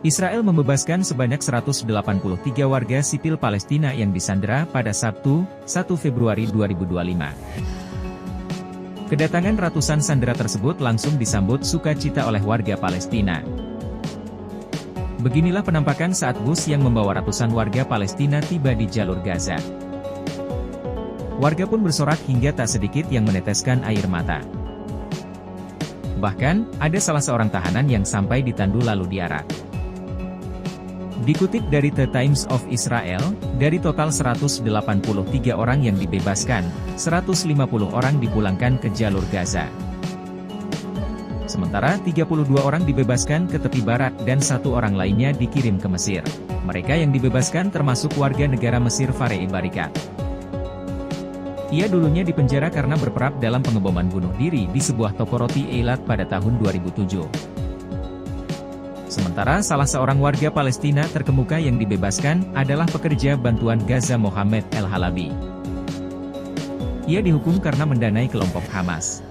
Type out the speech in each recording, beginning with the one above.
Israel membebaskan sebanyak 183 warga sipil Palestina yang disandera pada Sabtu, 1 Februari 2025. Kedatangan ratusan sandera tersebut langsung disambut sukacita oleh warga Palestina. Beginilah penampakan saat bus yang membawa ratusan warga Palestina tiba di jalur Gaza. Warga pun bersorak hingga tak sedikit yang meneteskan air mata. Bahkan, ada salah seorang tahanan yang sampai ditandu lalu diarak. Dikutip dari The Times of Israel, dari total 183 orang yang dibebaskan, 150 orang dipulangkan ke jalur Gaza. Sementara 32 orang dibebaskan ke tepi barat dan 1 orang lainnya dikirim ke Mesir. Mereka yang dibebaskan termasuk warga negara Mesir Fareed Barikat. Ia dulunya dipenjara karena berperap dalam pengeboman bunuh diri di sebuah toko roti Eilat pada tahun 2007. Sementara salah seorang warga Palestina terkemuka yang dibebaskan adalah pekerja bantuan Gaza Mohamed El-Halabi. Ia dihukum karena mendanai kelompok Hamas.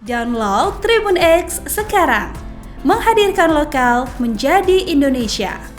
Download Tribun X sekarang, menghadirkan lokal menjadi Indonesia.